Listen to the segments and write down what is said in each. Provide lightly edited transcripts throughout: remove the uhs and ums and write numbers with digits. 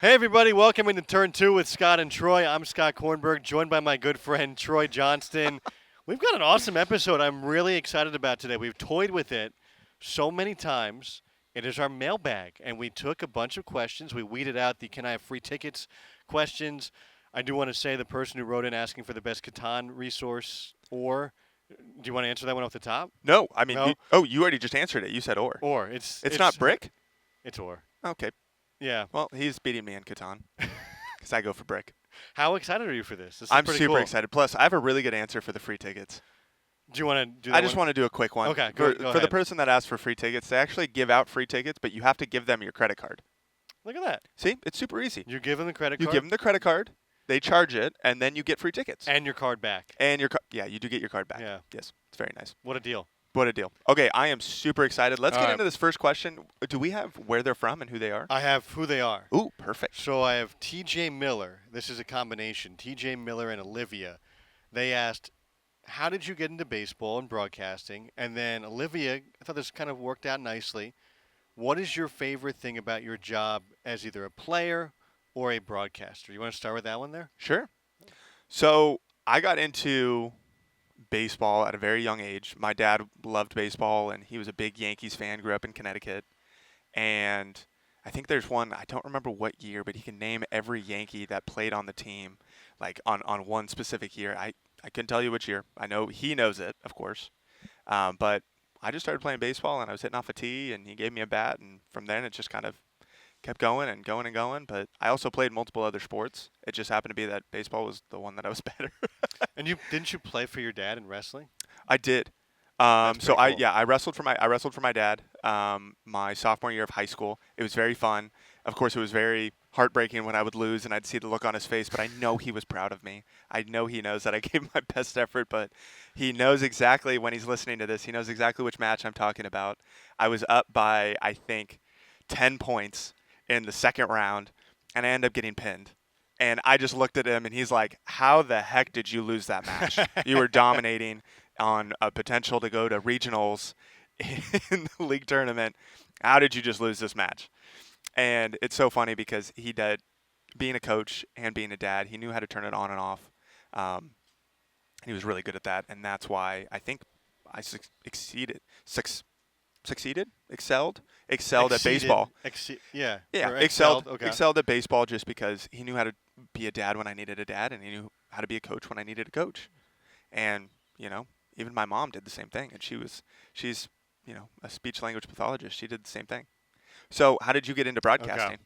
Hey everybody, welcome into Turn 2 with Scott and Troy. I'm Scott Kornberg, joined by my good friend Troy Johnston. We've got an awesome episode I'm really excited about today. We've toyed with it so many times. It is our mailbag, and we took a bunch of questions. We weeded out the can I have free tickets questions. I do want to say the person who wrote in asking for the best Catan resource, or do you want to answer that one off the top? No, I mean, No? you already just answered it. You said or. Or it's Not brick? It's or. Okay. Yeah. Well, he's beating me in Catan because I go for brick. How excited are you for this? This is I'm pretty super cool. excited. Plus, I have a really good answer for the free tickets. Do you want to do that? I just want to do a quick one. Okay, For go the ahead. person that asked for free tickets, they actually give out free tickets, but you have to give them your credit card. Look at that. See? It's super easy. You give them the credit You card give them the credit card, they charge it, and then you get free tickets. and your card back. And yeah, you do get your card back. Yeah. Yes. It's very nice. What a deal. What a deal. Okay, I am super excited. Let's All get right. into this first question. Do we have where they're from and who they are? I have who they are. Ooh, perfect. So I have TJ Miller. This is a combination. TJ Miller and Olivia. They asked, how did you get into baseball and broadcasting? And then Olivia, I thought this kind of worked out nicely. What is your favorite thing about your job as either a player or a broadcaster? You want to start with that one there? Sure. So I got into baseball at a very young age. My dad loved baseball, and he was a big Yankees fan, grew up in Connecticut. And I think there's one, I don't remember what year, but he can name every Yankee that played on the team, like on one specific year. I couldn't tell you which year. I know he knows it, of course. But I just started playing baseball, and I was hitting off a tee, and he gave me a bat, and from then it just kind of kept going and going and going. But I also played multiple other sports. It just happened to be that baseball was the one that I was better. And didn't you play for your dad in wrestling? I did. That's So pretty cool. I wrestled for my dad my sophomore year of high school. It was very fun. Of course, it was very heartbreaking when I would lose and I'd see the look on his face, but I know he was proud of me. I know he knows that I gave my best effort, but he knows exactly when he's listening to this. He knows exactly which match I'm talking about. I was up by, I think, 10 points in the second round, and I ended up getting pinned. And I just looked at him, and he's like, how the heck did you lose that match? You were dominating on a potential to go to regionals in the league tournament. How did you just lose this match? And it's so funny because he did, being a coach and being a dad, he knew how to turn it on and off. He was really good at that, and that's why I think I excelled at baseball. Yeah. Yeah, or excelled Okay. excelled at baseball just because he knew how to be a dad when I needed a dad, and he knew how to be a coach when I needed a coach. And even my mom did the same thing, and she's a speech language pathologist. She did the same thing. So, how did you get into broadcasting?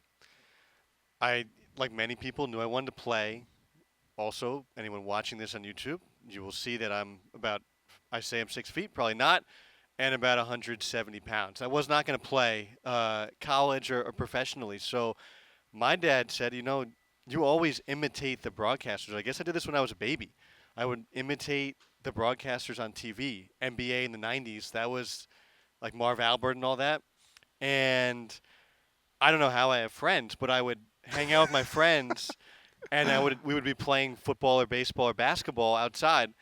I, like many people, knew I wanted to play. Also, anyone watching this on YouTube, you will see that I say I'm 6 feet, probably not, and about 170 pounds. I was not going to play college or professionally. So my dad said, you always imitate the broadcasters. I guess I did this when I was a baby. I would imitate the broadcasters on TV, NBA in the 90s. That was like Marv Albert and all that. And I don't know how I have friends, but I would hang out with my friends, and we would be playing football or baseball or basketball outside,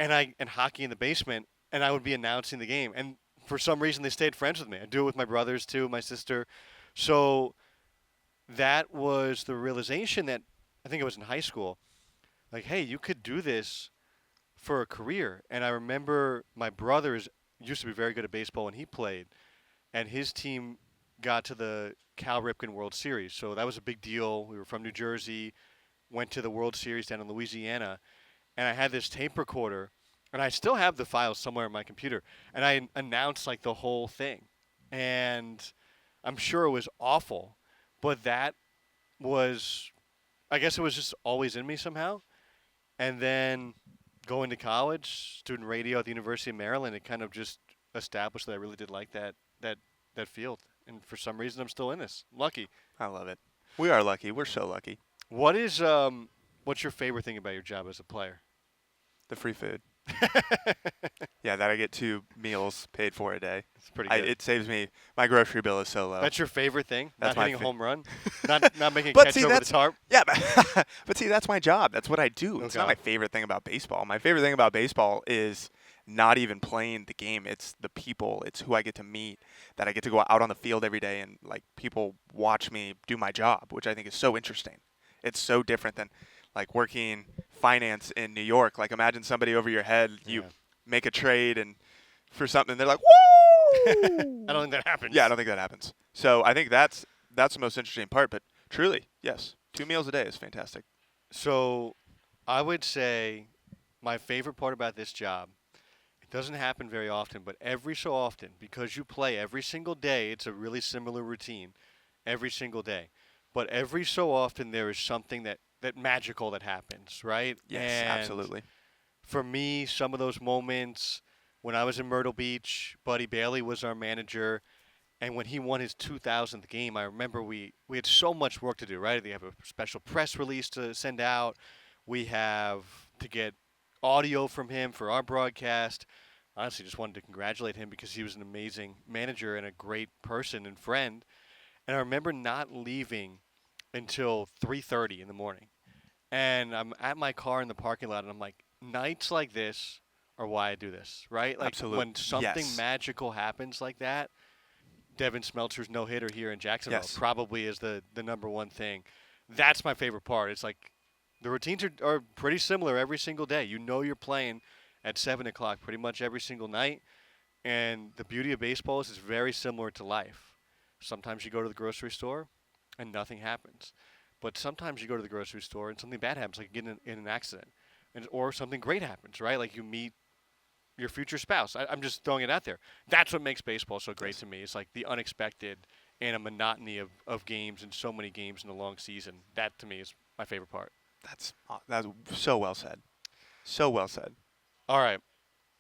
and hockey in the basement, and I would be announcing the game. And for some reason, they stayed friends with me. I do it with my brothers too, my sister. So that was the realization that I think it was in high school. Like, hey, you could do this for a career. And I remember my brothers used to be very good at baseball when he played, and his team got to the Cal Ripken World Series. So that was a big deal. We were from New Jersey, went to the World Series down in Louisiana, and I had this tape recorder, and I still have the files somewhere on my computer, and I announced like the whole thing. And I'm sure it was awful, but that was, I guess it was just always in me somehow. And then going to college, student radio at the University of Maryland, it kind of just established that I really did like that field. And for some reason, I'm still in this. Lucky. I love it. We are lucky. We're so lucky. What's your favorite thing about your job as a player? The free food. Yeah, that I get 2 meals paid for a day. It's pretty good. It saves me. My grocery bill is so low. That's your favorite thing? That's not my hitting a home run? not making a But catch see, over the that's- tarp? Yeah, but see, that's my job. That's what I do. It's not Okay. my favorite thing about baseball. My favorite thing about baseball is not even playing the game. It's the people. It's who I get to meet, that I get to go out on the field every day and like people watch me do my job, which I think is so interesting. It's so different than like working finance in New York. Like imagine somebody over your head, you Yeah. make a trade and for something they're like, I don't "Woo!" think that happens. Yeah, I don't think that happens. So I think that's the most interesting part, but truly, yes. 2 meals a day is fantastic. So I would say my favorite part about this job, it doesn't happen very often, but every so often, because you play every single day, it's a really similar routine every single day. But every so often there is something that magical that happens, right? Yes, And absolutely. for me, some of those moments when I was in Myrtle Beach, Buddy Bailey was our manager, and when he won his 2000th game, I remember we had so much work to do, right? We have a special press release to send out. We have to get audio from him for our broadcast. Honestly, just wanted to congratulate him because he was an amazing manager and a great person and friend. And I remember not leaving until 3:30 in the morning. And I'm at my car in the parking lot and I'm like, nights like this are why I do this, right? Like Absolute. when something Yes. magical happens like that, Devin Smeltzer's no hitter here in Jacksonville Yes. probably is the number one thing. That's my favorite part. It's like the routines are pretty similar every single day. You know you're playing at 7 o'clock pretty much every single night. And the beauty of baseball is it's very similar to life. Sometimes you go to the grocery store and nothing happens. But sometimes you go to the grocery store and something bad happens, like you get in an accident. Or something great happens, right? Like you meet your future spouse. I'm just throwing it out there. That's what makes baseball so great Yes. to me. It's like the unexpected and a monotony of games and so many games in a long season. That to me is my favorite part. That's so well said. So well said. All right.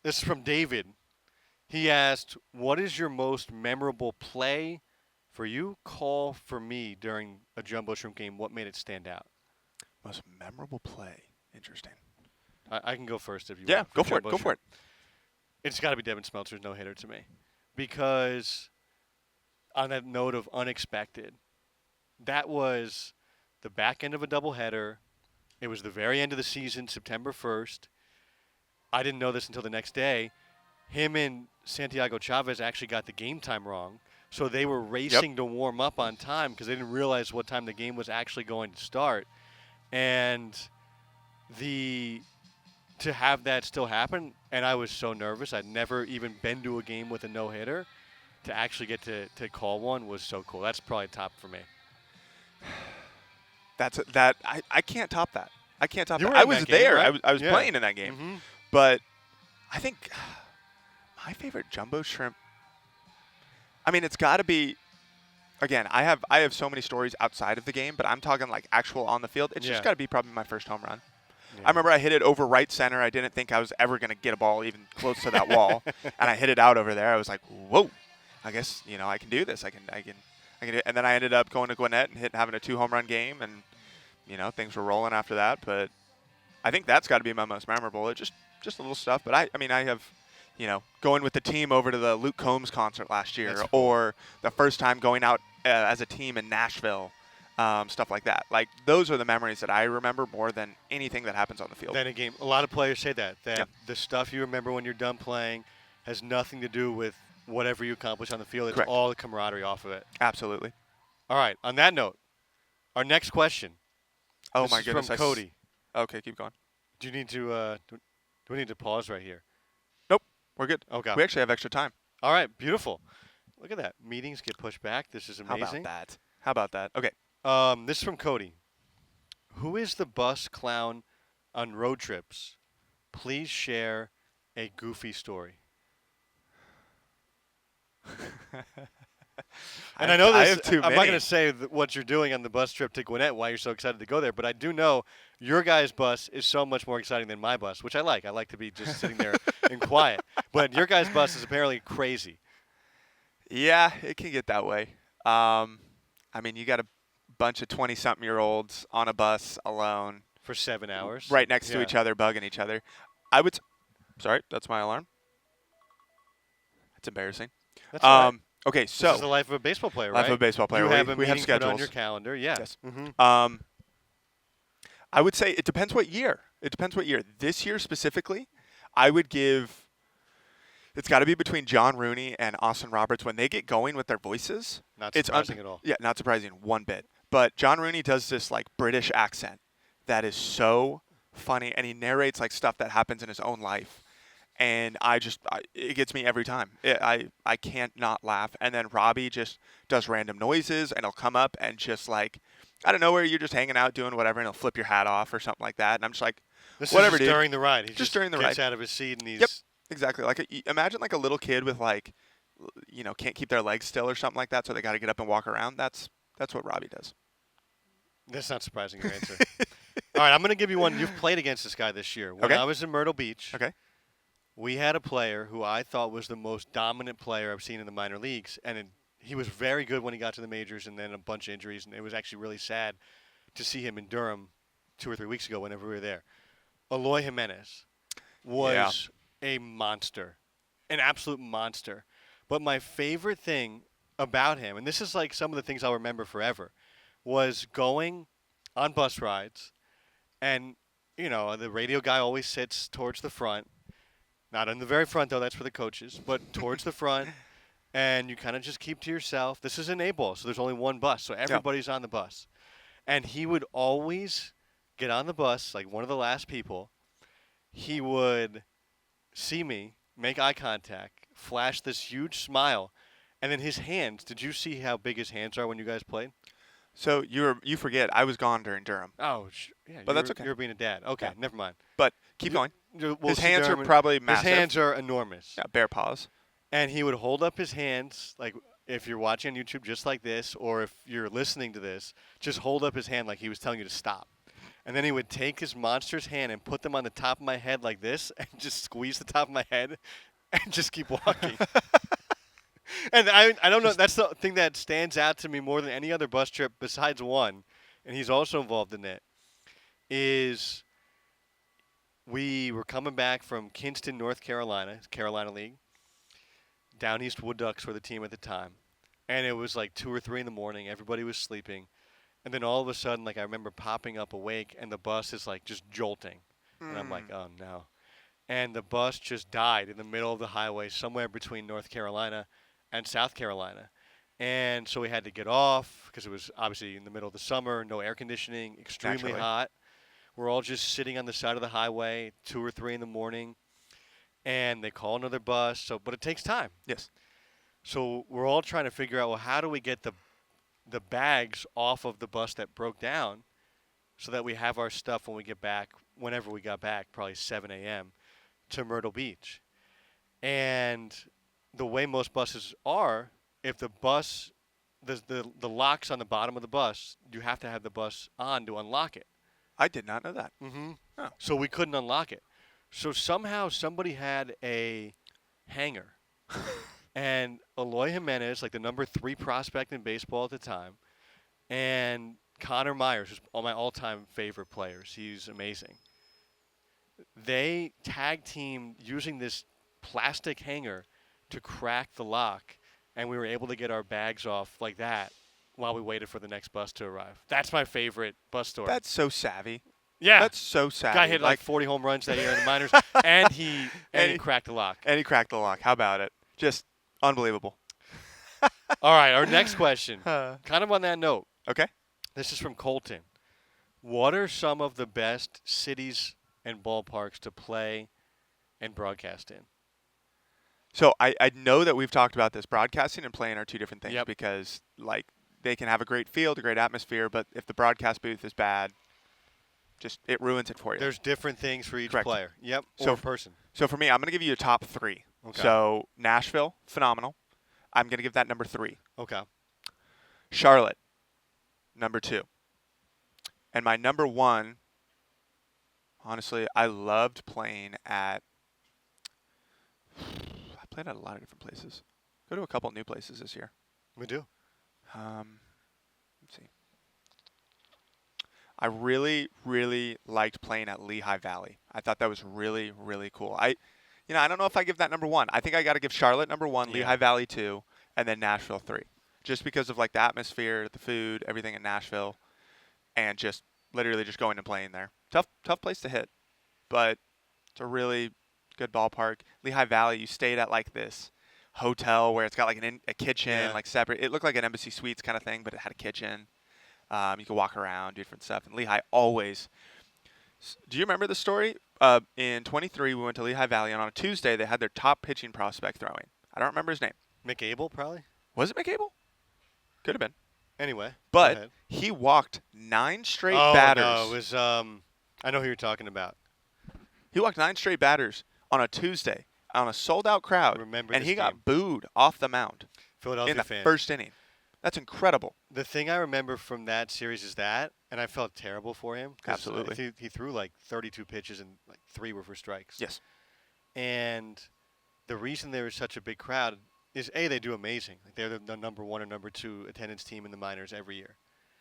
This is from David. He asked, "What is your most memorable play for you? Call for me during a jumbo shrimp game. What made it stand out?" Most memorable play. Interesting. I can go first if you Yeah, want. For go for it. jumbo Go for shrimp. it. It's got to be Devin Smeltzer's no hitter to me, because on that note of unexpected, that was the back end of a doubleheader. It was the very end of the season, September 1st. I didn't know this until the next day. Him and Santiago Chavez actually got the game time wrong. So they were Yep. racing to warm up on time because they didn't realize what time the game was actually going to start. And the to have that still happen, and I was so nervous. I'd never even been to a game with a no hitter. To actually get to call one was so cool. That's probably top for me. I can't top that. I can't top You that. were I in was that game, there. right? I was Yeah. playing in that game. Mm-hmm. But I think my favorite jumbo shrimp. I mean, it's got to be. Again, I have so many stories outside of the game, but I'm talking like actual on the field. It's Yeah. just got to be probably my first home run. Yeah. I remember I hit it over right center. I didn't think I was ever going to get a ball even close to that wall, and I hit it out over there. I was like, whoa, I guess I can do this. I can do it. And then I ended up going to Gwinnett and having a 2 home run game, and things were rolling after that. But I think that's got to be my most memorable. It just a little stuff, but I mean I have. Going with the team over to the Luke Combs concert last year, That's cool. or the first time going out as a team in Nashville, stuff like that. Like those are the memories that I remember more than anything that happens on the field. Then a game. A lot of players say that Yeah. the stuff you remember when you're done playing has nothing to do with whatever you accomplish on the field. It's Correct. all the camaraderie off of it. Absolutely. All right. On that note, our next question. Oh This my is goodness. from Cody. Okay, keep going. Do you need to? Do we need to pause right here? Nope, we're good. Okay. We actually have extra time. All right. Beautiful. Look at that. Meetings get pushed back. This is How amazing. about that? How about that? Okay. This is from Cody. Who is the bus clown on road trips? Please share a goofy story. And I know I this. have too I'm not many. going to say what you're doing on the bus trip to Gwinnett, why you're so excited to go there, but I do know your guys' bus is so much more exciting than my bus, which I like. I like to be just sitting there and quiet. But your guys' bus is apparently crazy. Yeah, it can get that way. I mean, you got a bunch of 20-something-year-olds on a bus alone, For 7 hours. right next to Yeah. each other, bugging each other. I would. Sorry, that's my alarm. That's embarrassing. That's all right. Okay, This is the so life of a baseball player, life right? of a baseball player. You have a we have meeting put on schedules. your calendar. Yeah. Yes. Mm-hmm. I would say it depends what year. It depends what year. This year specifically, I would give It's got to be between John Rooney and Austin Roberts. When they get going with their voices, Not it's surprising at all. yeah, not surprising one bit. But John Rooney does this like British accent that is so funny, and he narrates like stuff that happens in his own life, and it gets me every time. I can't not laugh. And then Robbie just does random noises, and he'll come up and just like out of nowhere, you're just hanging out doing whatever, and he'll flip your hat off or something like that, and I'm just like, This whatever, is just dude. during the ride. He Just during the gets ride. out of his seat and he's. Yep, exactly. Like imagine like a little kid with like, can't keep their legs still or something like that, so they got to get up and walk around. That's what Robbie does. That's not surprising, your answer. All right, I'm going to give you one. You've played against this guy this year. When Okay. I was in Myrtle Beach, Okay. we had a player who I thought was the most dominant player I've seen in the minor leagues. And he was very good when he got to the majors and then a bunch of injuries. And it was actually really sad to see him in Durham 2 or 3 weeks ago whenever we were there. Eloy Jimenez was a monster, an absolute monster. But my favorite thing about him, and this is like some of the things I'll remember forever, was going on bus rides. And, the radio guy always sits towards the front. Not in the very front, though. That's for the coaches. But towards the front. And you kind of just keep to yourself. This is an A-ball, so there's only one bus. So everybody's on the bus. And he would always get on the bus, like one of the last people. He would see me, make eye contact, flash this huge smile. And then his hands. Did you see how big his hands are when you guys played? So you forget I was gone during Durham, Oh, yeah. but that's okay. You're being a dad. Okay, Yeah. never mind. But keep going. We'll His see hands are Durham. probably massive. His hands are enormous. Yeah, bear paws. And he would hold up his hands, like if you're watching on YouTube just like this, or if you're listening to this, just hold up his hand like he was telling you to stop. And then he would take his monster's hand and put them on the top of my head like this and just squeeze the top of my head and just keep walking. And I don't know, that's the thing that stands out to me more than any other bus trip besides one, and he's also involved in it, is we were coming back from Kinston, North Carolina, Carolina League. Down East Wood Ducks were the team at the time. And it was like 2 or 3 in the morning. Everybody was sleeping. And then all of a sudden, like I remember popping up awake, and the bus is like just jolting. And I'm like, oh no. And the bus just died in the middle of the highway somewhere between North Carolina and South Carolina. And so we had to get off because it was obviously in the middle of the summer, no air conditioning, extremely Naturally. hot. We're all just sitting on the side of the highway, 2 or 3 in the morning. And they call another bus, but it takes time. Yes. So we're all trying to figure out, well, how do we get the bags off of the bus that broke down so that we have our stuff when we get back, whenever we got back, probably 7 a.m., to Myrtle Beach. And the way most buses are, if the bus, the lock's on the bottom of the bus, you have to have the bus on to unlock it. I did not know that. Mm-hmm. Oh. So we couldn't unlock it. So somehow somebody had a hanger. And Eloy Jimenez, like the number 3 prospect in baseball at the time, and Connor Myers, who's all my all-time favorite players. He's amazing. They tag teamed using this plastic hanger to crack the lock, and we were able to get our bags off like that while we waited for the next bus to arrive. That's my favorite bus story. That's so savvy. yeah. That's so savvy. Guy hit like 40 home runs that year in the minors, and he cracked the lock. And he cracked the lock. How about it? Just unbelievable. All right, our next question, kind of on that note. Okay. This is from Colton. What are some of the best cities and ballparks to play and broadcast in? So I know that we've talked about this. Broadcasting and playing are 2 different things Yep. because like they can have a great field, a great atmosphere, but if the broadcast booth is bad, just it ruins it for you. There's different things for each Correct. player. Yep, So or person. So for me, I'm going to give you a top 3. Okay. So Nashville, phenomenal. I'm going to give that number 3. Okay. Charlotte, number 2. And my number 1, honestly, I loved playing at. I played at a lot of different places. Go to a couple new places this year. We do. Let's see. I really, really liked playing at Lehigh Valley. I thought that was really, really cool. I don't know if I give that number 1. I think I got to give Charlotte number 1, Yeah. Lehigh Valley 2, and then Nashville 3. Just because of like the atmosphere, the food, everything in Nashville, and just literally just going and playing there. Tough place to hit, but it's a really good ballpark. Lehigh Valley, you stayed at like this hotel where it's got like a kitchen, Yeah. like separate. It looked like an Embassy Suites kind of thing, but it had a kitchen. You could walk around, do different stuff. And Lehigh always. Do you remember the story? In 23, we went to Lehigh Valley, and on a Tuesday, they had their top pitching prospect throwing. I don't remember his name. McAble, probably. Was it McAble? Could have been. Anyway, go But ahead. he walked 9 straight Oh batters. no, it was I know who you're talking about. He walked 9 straight batters on a Tuesday on a sold-out crowd, Remember and this he got game. booed off the mound Philadelphia in the fan. first inning. That's incredible. The thing I remember from that series is that, and I felt terrible for him. 'Cause Absolutely. He threw like 32 pitches and like 3 were for strikes. Yes. And the reason there was such a big crowd is they do amazing. Like they're the number 1 or number 2 attendance team in the minors every year.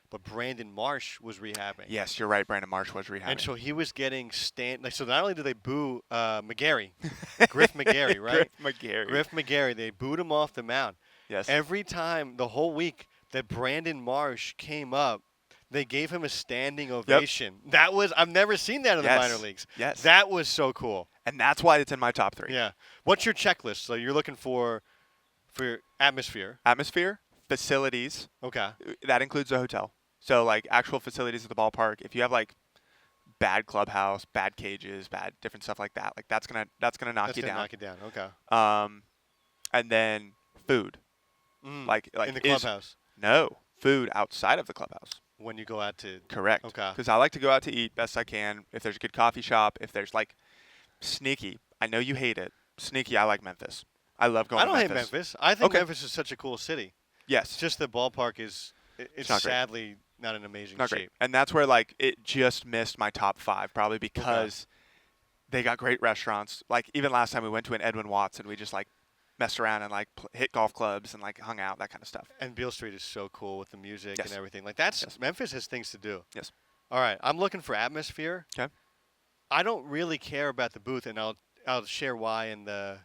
But Brandon Marsh was rehabbing. Yes, you're right. Brandon Marsh was rehabbing. And so he was getting so not only did they boo McGarry, Griff McGarry, right? Griff McGarry, they booed him off the mound. Yes. Every time the whole week that Brandon Marsh came up, they gave him a standing ovation. That was I've never seen that in the minor leagues. Yes. That was so cool. And that's why it's in my top 3. Yeah. What's your checklist? So you're looking for your atmosphere. Atmosphere, facilities. Okay. That includes the hotel. So like actual facilities at the ballpark. If you have like bad clubhouse, bad cages, bad different stuff like that, like that's gonna knock you down. Knock you down. Okay. And then food. Like in the clubhouse. No, food outside of the clubhouse. When you go out to. Correct. Okay. Because I like to go out to eat best I can. If there's a good coffee shop, if there's like sneaky, I know you hate it. Sneaky, I like Memphis. I love going. I don't to hate Memphis. I think Okay. Memphis is such a cool city. Yes. It's just the ballpark is it's not great. sadly not in amazing Not shape. great. And that's where like it just missed my top 5 probably because they got great restaurants. Like even last time we went to an Edwin Watts and we just like messed around and like hit golf clubs and like hung out, that kind of stuff. And Beale Street is so cool with the music Yes. and everything. Like that's Yes. Memphis has things to do. Yes. All right, I'm looking for atmosphere. Okay. I don't really care about the booth, and I'll share why in the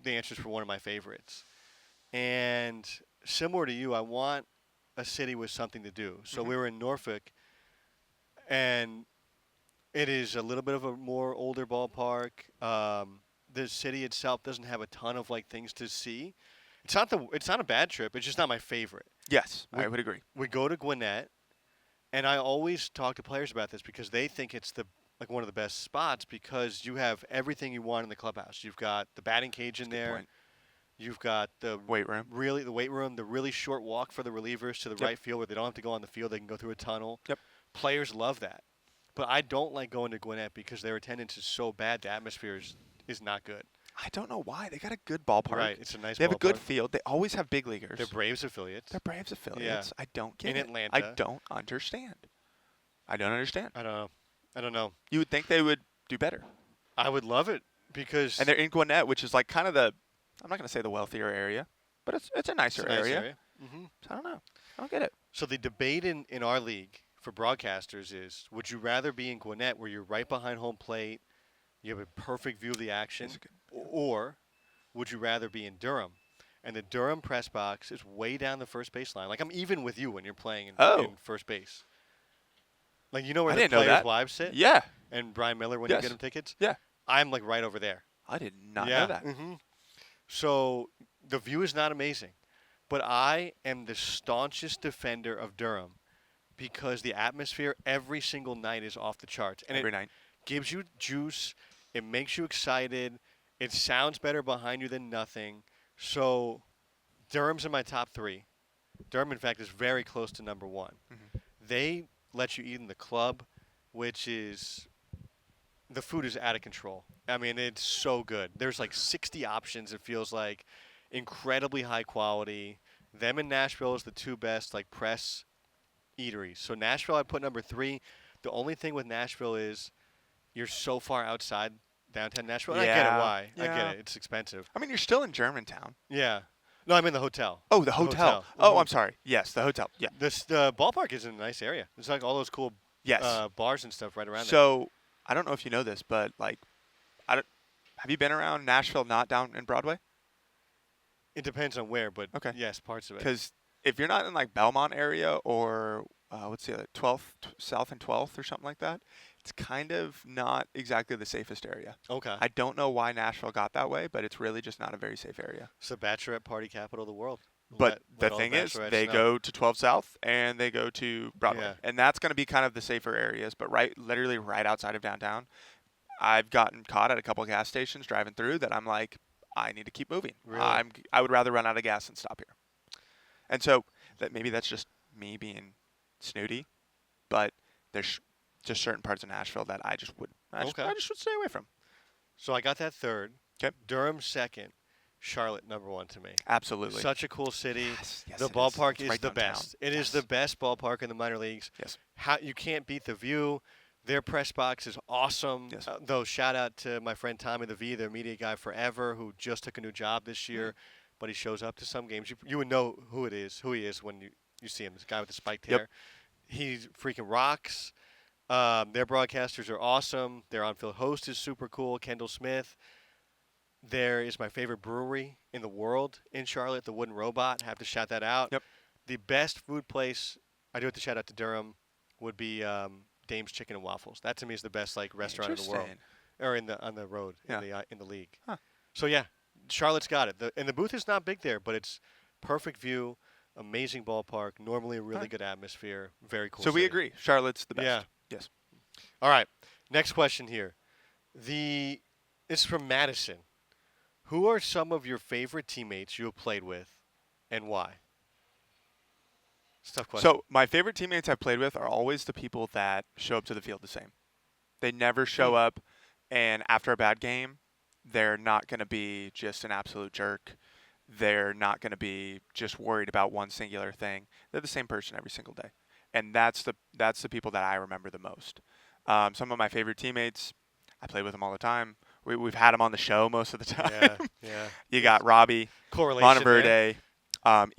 answers for one of my favorites. And similar to you, I want a city with something to do. So we were in Norfolk, and it is a little bit of a more older ballpark. The city itself doesn't have a ton of like things to see. It's not a bad trip. It's just not my favorite. Yes, I would agree. We go to Gwinnett, and I always talk to players about this because they think it's one of the best spots because you have everything you want in the clubhouse. You've got the batting cage in there. Point. You've got the Weight room. the weight room, the really short walk for the relievers to the right field where they don't have to go on the field. They can go through a tunnel. Yep. Players love that. But I don't like going to Gwinnett because their attendance is so bad. The atmosphere is not good. I don't know why. They got a good ballpark. Right. It's a nice They have a good ballpark. field. They always have big leaguers. They're Braves affiliates. They're Braves affiliates. I don't get In it. Atlanta. I don't understand. I don't understand. I don't know. You would think they would do better. I would love it because And they're in Gwinnett, which is like kind of the, I'm not going to say the wealthier area, but it's a nicer it's a nice area. Mm-hmm. So I don't know. I don't get it. So the debate in our league for broadcasters is: would you rather be in Gwinnett, where you're right behind home plate, you have a perfect view of the action, It's good. or would you rather be in Durham? And the Durham press box is way down the first base line. Like I'm even with you when you're playing in first base. Like you know where I the didn't know players' that. wives sit? Yeah. And Brian Miller when Yes. you get them tickets? Yeah. I'm like right over there. I did not yeah. know that. Mm-hmm. So the view is not amazing, but I am the staunchest defender of Durham because the atmosphere every single night is off the charts, and Every night. gives you juice. It makes you excited. It sounds better behind you than nothing. So Durham's in my top 3. Durham, in fact, is very close to number 1. Mm-hmm. They let you eat in the club, which is the food is out of control. I mean, it's so good. There's like 60 options. It feels like incredibly high quality. Them and Nashville is the 2 best like press eateries. So Nashville, I put number 3. The only thing with Nashville is you're so far outside downtown Nashville. And I get it why. I get it. It's expensive. I mean, you're still in Germantown. Yeah. No, I'm in the hotel. Oh, the hotel. Oh, I'm sorry. Yes, the hotel. Yeah. The ballpark is in a nice area. There's like all those cool Yes. bars and stuff right around there. So I don't know if you know this, but like, have you been around Nashville, not down in Broadway? It depends on where, but Okay. yes, parts of it. Because if you're not in like Belmont area or what's the other 12th South and 12th or something like that. It's kind of not exactly the safest area. Okay. I don't know why Nashville got that way, but it's really just not a very safe area. It's the bachelorette party capital of the world. But the Let all thing is, bachelorettes they know. go to 12 South and they go to Broadway, Yeah. and that's going to be kind of the safer areas. But literally right outside of downtown, I've gotten caught at a couple gas stations driving through that I'm like, I need to keep moving. Really? I would rather run out of gas than stop here. And so maybe that's just me being snooty, but there's just certain parts of Nashville that I just Okay. I just would stay away from. So I got that third. 'Kay. Durham second. Charlotte number one to me. Absolutely. Such a cool city. Yes, The it ballpark It's is right the downtown. best. It is Yes. the best ballpark in the minor leagues. Yes. You can't beat the view. Their press box is awesome. Yes. Though shout out to my friend Tommy the V, their media guy forever, who just took a new job this year, but he shows up to some games. You would know who he is when you see him. This guy with the spiked hair. He freaking rocks. Their broadcasters are awesome. Their on-field host is super cool, Kendall Smith. There is my favorite brewery in the world in Charlotte, the Wooden Robot. Have to shout that out. Yep. The best food place, I do have to shout out to Durham, would be Dame's Chicken and Waffles. That to me is the best restaurant in the world, Interesting. or on the road Yeah. in the league. Huh. So yeah, Charlotte's got it. And the booth is not big there, but it's perfect view, amazing ballpark, normally a really Alright. good atmosphere, very cool. So we city. agree. Charlotte's the best. Yeah. Yes. All right. Next question here. It's from Madison. Who are some of your favorite teammates you have played with, and why? It's a tough question. So my favorite teammates I've played with are always the people that show up to the field the same. They never show up, and after a bad game, they're not going to be just an absolute jerk. They're not going to be just worried about one singular thing. They're the same person every single day, and that's the people that I remember the most. Some of my favorite teammates, I play with them all the time. We've had them on the show most of the time. yeah, yeah. You got Robbie, Correlation. Monteverde,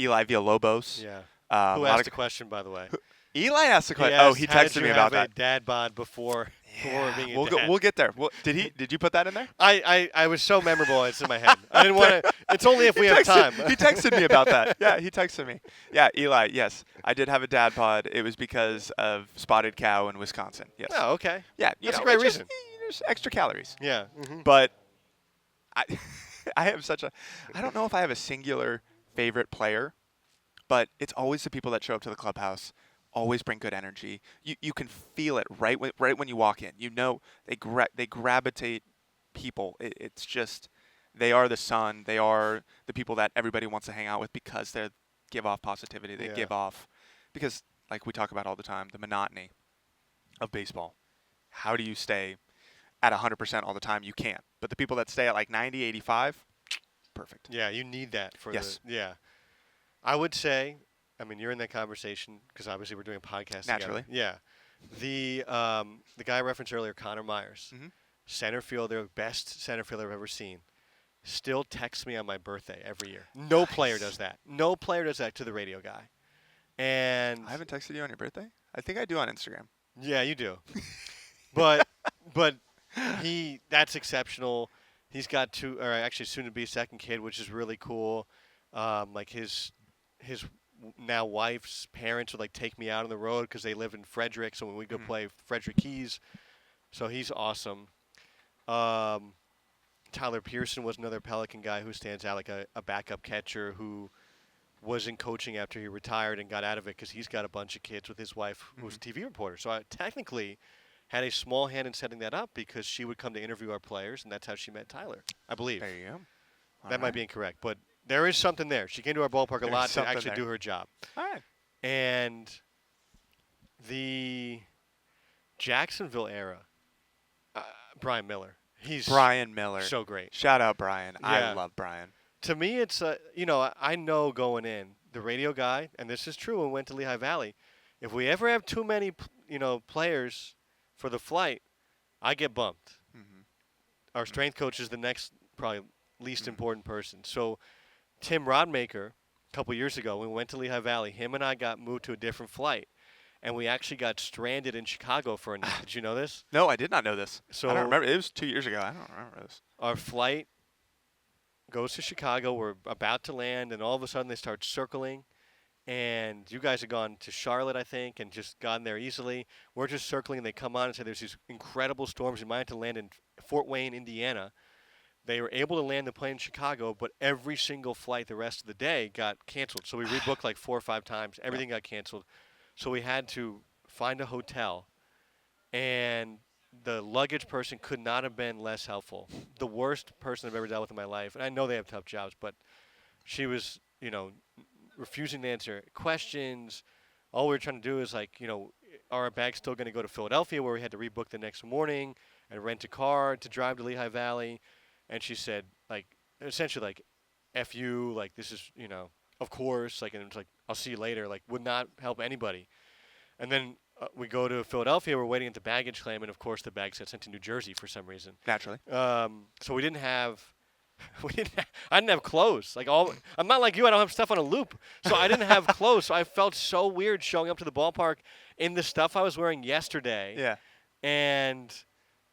Eli Villalobos. Yeah. A Who lot asked of the question, by the way? Eli asked the question. Asked, He how did texted you me have about a that. dad bod before being a We'll dad? we'll get there. Did you put that in there? I was so memorable. It's in my head. I didn't want to. It's only if we have time. He texted me about that. Yeah, he texted me. Yeah, Eli. Yes, I did have a dad pod. It was because of spotted cow in Wisconsin. Yes. Oh, okay. Yeah, That's a great it's just, reason. There's extra calories. Yeah. Mm-hmm. But I, I have I don't know if I have a singular favorite player, but it's always the people that show up to the clubhouse. Always bring good energy. You can feel it right when you walk in. You know they gravitate people. It's just they are the sun. They are the people that everybody wants to hang out with because they give off positivity. They Yeah. give off because like we talk about all the time, the monotony of baseball. How do you stay at 100% all the time? You can't. But the people that stay at like 90, 85, perfect. Yeah, you need that for Yes. Yeah. I would say, I mean, you're in that conversation because obviously we're doing a podcast Naturally. together. Yeah. The guy I referenced earlier, Connor Myers, Mhm. center fielder, best center fielder I've ever seen, still texts me on my birthday every year. No player does that. No player does that to the radio guy. And I haven't texted you on your birthday. I think I do on Instagram. yeah, you do. but that's exceptional. He's got two, or actually soon to be second kid, which is really cool. Like his now wife's parents would like take me out on the road because they live in Frederick. So when we go Mhm. play Frederick Keys, so he's awesome. Tyler Pearson was another Pelican guy who stands out, like a backup catcher who wasn't coaching after he retired and got out of it because he's got a bunch of kids with his wife who's a TV reporter. So I technically had a small hand in setting that up because she would come to interview our players, and that's how she met Tyler, I believe. There you go. That might be incorrect, but there is something there. She came to our ballpark a There's lot to something actually there. do her job. All right. And the Jacksonville era, Brian Miller. He's Brian Miller. so great. Shout out Brian. I Yeah. love Brian. To me, it's I know going in, the radio guy, and this is true when we went to Lehigh Valley, if we ever have too many, players for the flight, I get bumped. Mhm. Our strength coach is the next probably least Mhm. important person. So Tim Rodmaker, a couple years ago, when we went to Lehigh Valley, him and I got moved to a different flight, and we actually got stranded in Chicago for a night. Did you know this? No, I did not know this. So I don't remember. It was 2 years ago. I don't remember this. our flight goes to Chicago. We're about to land, and all of a sudden they start circling, and you guys had gone to Charlotte, I think, and just gotten there easily. We're just circling, and they come on and say there's these incredible storms. We might have to land in Fort Wayne, Indiana. They were able to land the plane in Chicago, but every single flight the rest of the day got canceled. So we rebooked like 4 or 5 times. Yeah. Everything got canceled. So we had to find a hotel, and the luggage person could not have been less helpful. The worst person I've ever dealt with in my life. And I know they have tough jobs, but she was, refusing to answer questions. All we were trying to do is like, are our bags still going to go to Philadelphia, where we had to rebook the next morning and rent a car to drive to Lehigh Valley? And she said, like, essentially, like, "F you," like, this is, of course, like, and it's like, "I'll see you later," like, would not help anybody. And then we go to Philadelphia. We're waiting at the baggage claim, and of course, the bags got sent to New Jersey for some reason. Naturally. So we didn't have I didn't have clothes. I'm not like you. I don't have stuff on a loop, so I didn't have clothes. So I felt so weird showing up to the ballpark in the stuff I was wearing yesterday, Yeah. and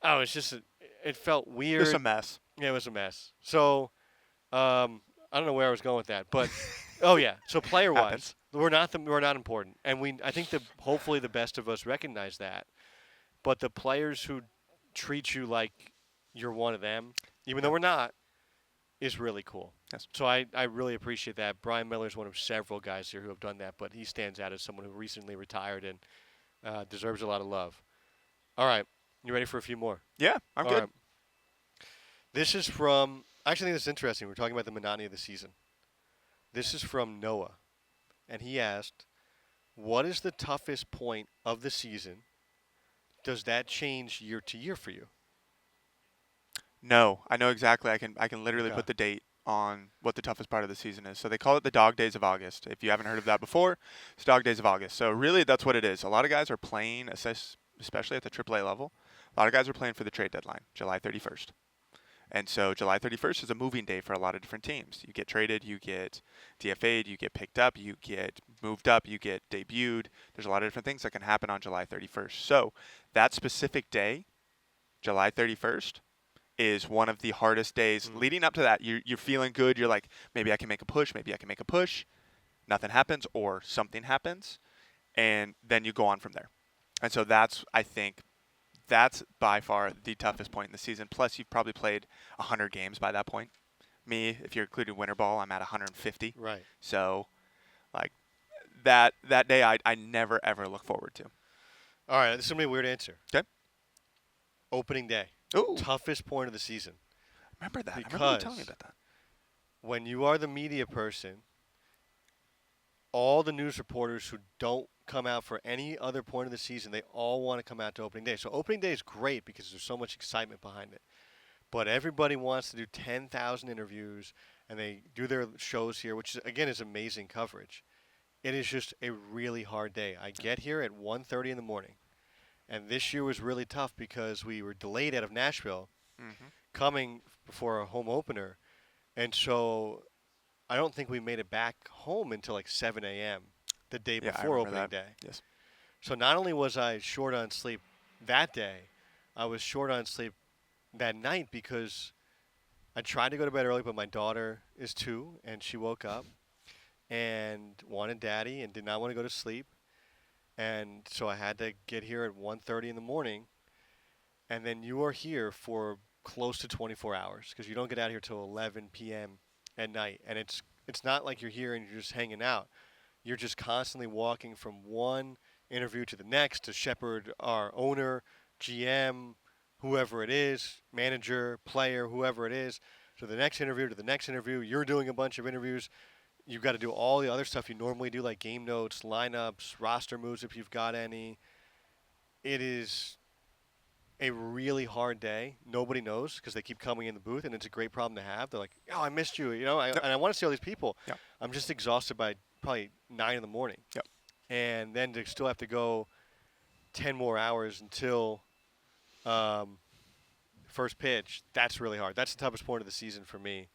it's just it felt weird. It's a mess. Yeah, it was a mess. So I don't know where I was going with that, but oh yeah. So player wise, Happens. we're not important, and I think hopefully the best of us recognize that. But the players who treat you like you're one of them, even though we're not, is really cool. Yes. So I really appreciate that. Brian Miller is one of several guys here who have done that, but he stands out as someone who recently retired and deserves a lot of love. All right. You ready for a few more? Yeah, I'm All good. right. This is from, I actually think this is interesting. We're talking about the monotony of the season. This is from Noah, and he asked, what is the toughest point of the season? Does that change year to year for you? No, I know exactly. I can literally Okay. put the date on what the toughest part of the season is. So they call it the dog days of August. If you haven't heard of that before, it's dog days of August. So really, that's what it is. A lot of guys are playing, especially at the AAA level. A lot of guys are playing for the trade deadline, July 31st. And so July 31st is a moving day for a lot of different teams. You get traded, you get DFA'd, you get picked up, you get moved up, you get debuted. There's a lot of different things that can happen on July 31st. So that specific day, July 31st, is one of the hardest days. Mhm. Leading up to that, you're feeling good. You're like, maybe I can make a push, maybe I can make a push. Nothing happens or something happens, and then you go on from there. And so I think, that's by far the toughest point in the season. Plus, you've probably played 100 games by that point. Me, if you're including winter ball, I'm at 150. Right. So, like, that day, I never ever look forward to. All right. This is going to be a weird answer. Okay. Opening day. Ooh, Toughest point of the season. remember that? I remember you telling me Because about that. when you are the media person, all the news reporters who don't come out for any other point of the season, they all want to come out to opening day. So opening day is great because there's so much excitement behind it. But everybody wants to do 10,000 interviews, and they do their shows here, which again is amazing coverage. It is just a really hard day. I get here at 1:30 in the morning, and this year was really tough because we were delayed out of Nashville, Mm-hmm. coming before a home opener, and so I don't think we made it back home until like 7 a.m. the day Yeah, I before remember opening that. day. Yes. So not only was I short on sleep that day, I was short on sleep that night because I tried to go to bed early, but my daughter is 2, and she woke up and wanted daddy and did not want to go to sleep. And so I had to get here at 1:30 in the morning, and then you are here for close to 24 hours because you don't get out here till 11 p.m. at night, and it's not like you're here and you're just hanging out. You're just constantly walking from one interview to the next to shepherd our owner, GM, whoever it is, manager, player, whoever it is, to the next interview, to the next interview. You're doing a bunch of interviews. You've got to do all the other stuff you normally do, like game notes, lineups, roster moves if you've got any. It is a really hard day. Nobody knows because they keep coming in the booth, and it's a great problem to have. They're like, "Oh, I missed you," Yep. and I want to see all these people. Yep. I'm just exhausted by probably 9 in the morning. Yep. And then to still have to go 10 more hours until first pitch, that's really hard. That's the toughest point of the season for me.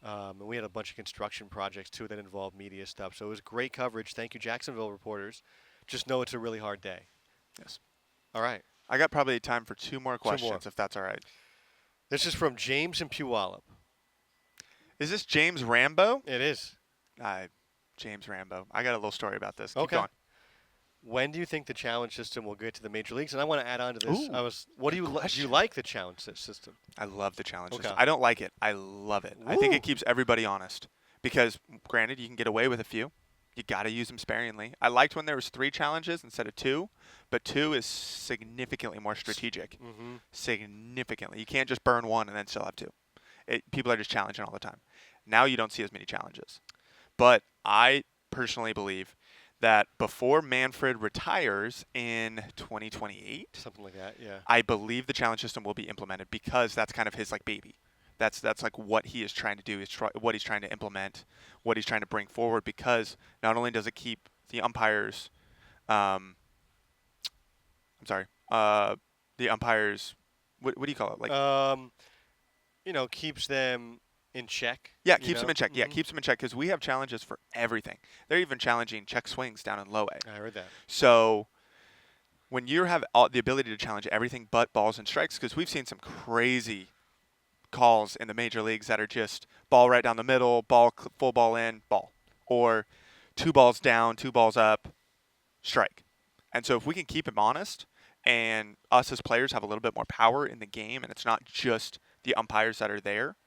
And we had a bunch of construction projects, too, that involved media stuff. So it was great coverage. Thank you, Jacksonville reporters. Just know it's a really hard day. Yes. All right. I got probably time for 2 more 2 more. questions, if that's all right. This is from James in Puyallup. Is this James Rambo? It is. James Rambo. I got a little story about this. Keep Okay. going. When do you think the challenge system will get to the major leagues? And I want to add on to this. Ooh, What do good do you question. like the challenge system? I love the challenge Okay. system. I don't like it. I love it. I think it Woo. keeps everybody honest because, granted, you can get away with a few. You got to use them sparingly. I liked when there was 3 challenges instead of 2, but 2 is significantly more strategic. Mm-hmm. Significantly. You can't just burn 1 and then still have 2. People are just challenging all the time. Now you don't see as many challenges. But I personally believe that before Manfred retires in 2028, Something like that. Yeah. I believe the challenge system will be implemented because that's kind of his like baby. That's like what he is trying to do, what he's trying to implement, what he's trying to bring forward. Because not only does it keep the umpires, um, I'm sorry, the umpires, what do you call it? Like, Um, keeps them in check. yeah, keeps them in check. Yeah, Mm-hmm. keeps them in check because we have challenges for everything. They're even challenging check swings down in low A. I heard that. So when you have the ability to challenge everything but balls and strikes, because we've seen some crazy calls in the major leagues that are just ball right down the middle, full ball in, ball, or 2 balls down, 2 balls up, strike. And so if we can keep him honest and us as players have a little bit more power in the game and it's not just the umpires that are there,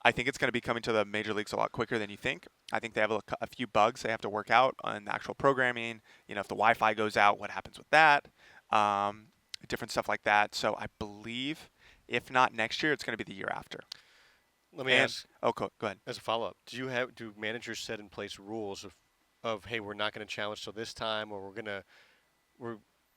I think it's going to be coming to the major leagues a lot quicker than you think. I think they have a few bugs they have to work out on the actual programming. If the Wi-Fi goes out, what happens with that? Um, Different stuff like that. So I believe, if not next year, it's going to be the year after. Let me And ask go ahead. as a follow-up. Do managers set in place rules of hey, we're not going to challenge till this time, or we're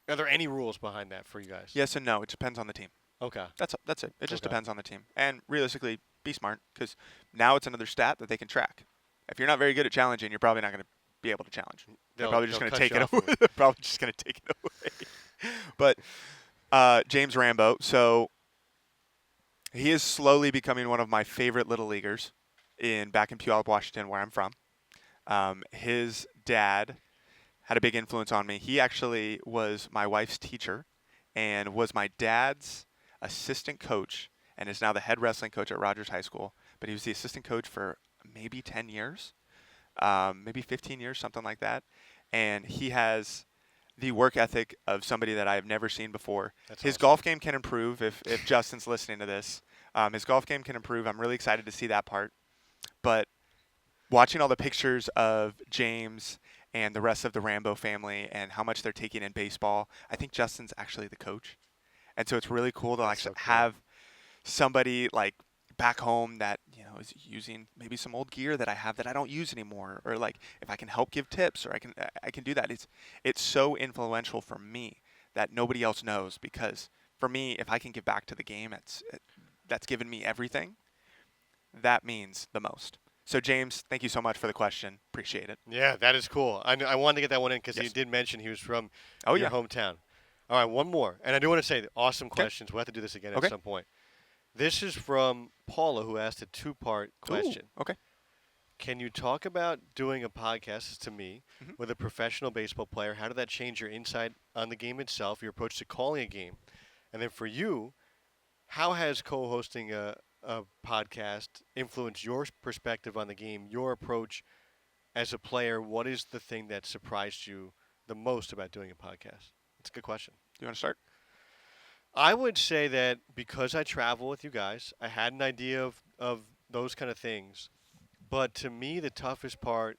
are there any rules behind that for you guys? Yes and no. It depends on the team. Okay. That's it. It just Okay. depends on the team. And realistically, be smart because now it's another stat that they can track. If you're not very good at challenging, you're probably not going to be able to challenge. They're probably just they'll going to cut take you it off away. of it. They're probably just going to take it away. But James Rambo, so he is slowly becoming one of my favorite little leaguers back in Puyallup, Washington, where I'm from. His dad had a big influence on me. He actually was my wife's teacher and was my dad's assistant coach and is now the head wrestling coach at Rogers High School. But he was the assistant coach for maybe 10 years, maybe 15 years, something like that. And he has the work ethic of somebody that I have never seen before. That's His awesome. golf game can improve if Justin's listening to this. His golf game can improve. I'm really excited to see that part. But watching all the pictures of James and the rest of the Rambo family and how much they're taking in baseball, I think Justin's actually the coach. And so it's really cool to That's actually so cool. have somebody like back home that is using maybe some old gear that I have that I don't use anymore, or like if I can help give tips or I can do that. It's so influential for me that nobody else knows, because for me, if I can give back to the game, that's given me everything. That means the most. So James, thank you so much for the question. Appreciate it. Yeah, that is cool. I wanted to get that one in because you Yes. did mention he was from Oh your yeah. hometown. All right, one more. And I do want to say, awesome Okay. questions. We'll have to do this again at Okay. some point. This is from Paula, who asked a 2-part question. Ooh, okay. Can you talk about doing a podcast to me Mhm. with a professional baseball player? How did that change your insight on the game itself, your approach to calling a game? And then for you, how has co-hosting a podcast influenced your perspective on the game, your approach as a player? What is the thing that surprised you the most about doing a podcast? It's a good question. Do you want to start? I would say that because I travel with you guys, I had an idea of those kind of things. But to me, the toughest part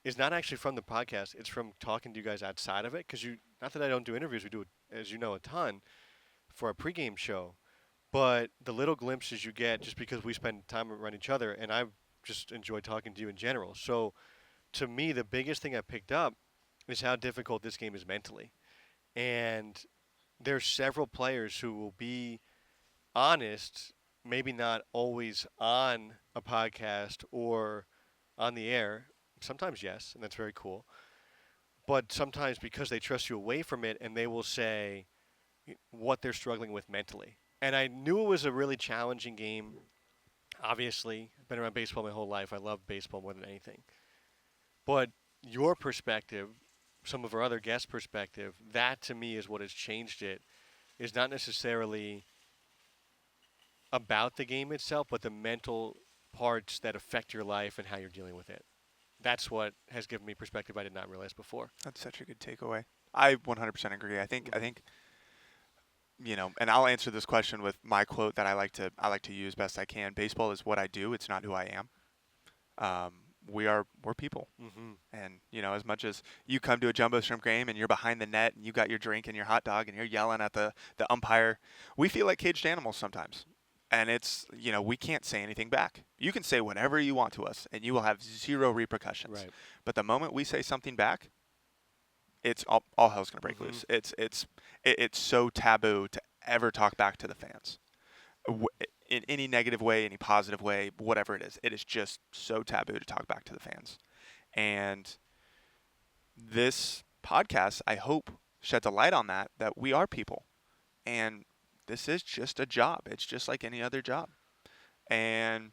is not actually from the podcast. It's from talking to you guys outside of it. Because not that I don't do interviews, we do, as you know, a ton for our pregame show. But the little glimpses you get just because we spend time around each other, and I just enjoy talking to you in general. So to me, the biggest thing I picked up is how difficult this game is mentally. And there's several players who will be honest, maybe not always on a podcast or on the air. Sometimes yes, and that's very cool. But sometimes because they trust you away from it, and they will say what they're struggling with mentally. And I knew it was a really challenging game. Obviously, I've been around baseball my whole life. I love baseball more than anything. But your perspective, some of our other guests' perspective, that to me is what has changed it. Is not necessarily about the game itself, but the mental parts that affect your life and how you're dealing with it. that's what has given me perspective I did not realize before. That's such a good takeaway. I 100% agree. I think and I'll answer this question with my quote that I like to use best I can. Baseball is what I do. It's not who I am. We're people. Mm-hmm. And, as much as you come to a Jumbo Shrimp game and you're behind the net and you got your drink and your hot dog and you're yelling at the umpire, we feel like caged animals sometimes. And it's, we can't say anything back. You can say whatever you want to us and you will have zero repercussions. Right. But the moment we say something back, it's all hell's going to break Mm-hmm. loose. It's so taboo to ever talk back to the fans. In any negative way, any positive way, whatever it is just so taboo to talk back to the fans. And this podcast, I hope, sheds a light on that we are people. And this is just a job. It's just like any other job. And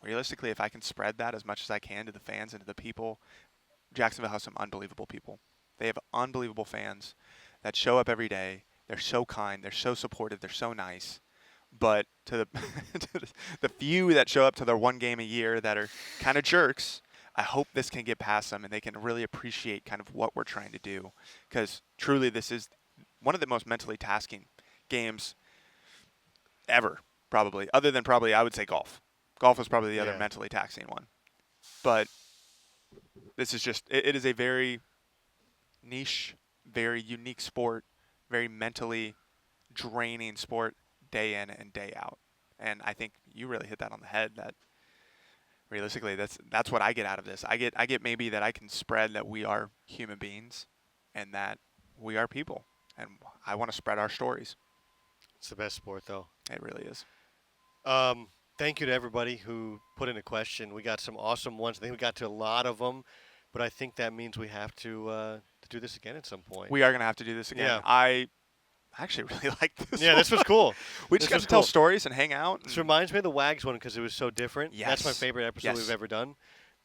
realistically, if I can spread that as much as I can to the fans and to the people, Jacksonville has some unbelievable people. They have unbelievable fans that show up every day. They're so kind. They're so supportive. They're so nice. But to the to the few that show up to their one game a year that are kind of jerks, I hope this can get past them and they can really appreciate kind of what we're trying to do. Because truly, this is one of the most mentally tasking games ever, probably. Other than probably, I would say golf. Golf is probably the other mentally taxing one. But this is just, it is a very niche, very unique sport, very mentally draining sport day in and day out. And I think you really hit that on the head that realistically that's what I get out of this. I get maybe that I can spread that we are human beings and that we are people. And I want to spread our stories. It's the best sport, though. It really is. Thank you to everybody who put in a question. We got some awesome ones. I think we got to a lot of them, but I think that means we have to do this again at some point. We are going to have to do this again. Yeah. I actually really like this. Yeah, one. this was cool. We This just got was to tell cool. stories and hang out. This reminds me of the Wags one because it was so different. That's my Yes. favorite episode Yes. we've ever done.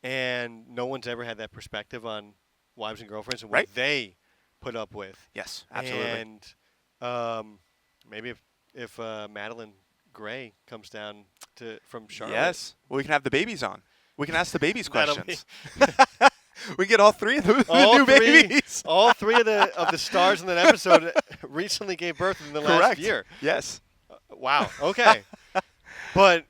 And no one's ever had that perspective on wives and girlfriends and what Right. they put up with. Yes, absolutely. And maybe if Madeline Gray comes down from Charlotte. Yes. Well, we can have the babies on. We can ask the babies That'll questions. We get all three of the All new three- babies. All three of the stars in that episode recently gave birth in the last Correct. year. Yes. Wow. Okay. But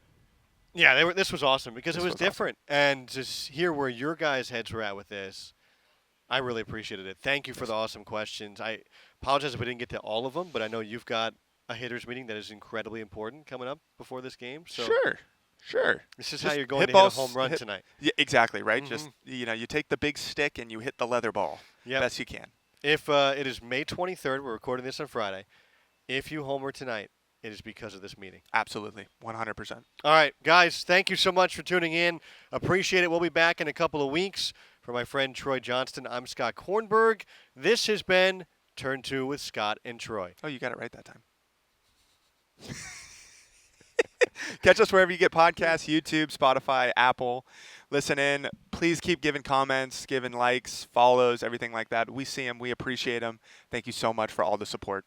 yeah, this was awesome because This it was was awesome. different, and just hear where your guys' heads were at with this. I really appreciated it. Thank you for the awesome questions. I apologize if we didn't get to all of them, but I know you've got a hitters meeting that is incredibly important coming up before this game. So Sure. this is Just how you're going hit to hit a balls- home run hit- tonight. Yeah, exactly, right? Mhm. Just, you take the big stick and you hit the leather ball Yep. best you can. If it is May 23rd, we're recording this on Friday. If you homer tonight, it is because of this meeting. Absolutely. 100%. All right, guys, thank you so much for tuning in. Appreciate it. We'll be back in a couple of weeks. For my friend Troy Johnston, I'm Scott Kornberg. This has been Turn 2 with Scott and Troy. Oh, you got it right that time. Catch us wherever you get podcasts, YouTube, Spotify, Apple. Listen in. Please keep giving comments, giving likes, follows, everything like that. We see them. We appreciate them. Thank you so much for all the support.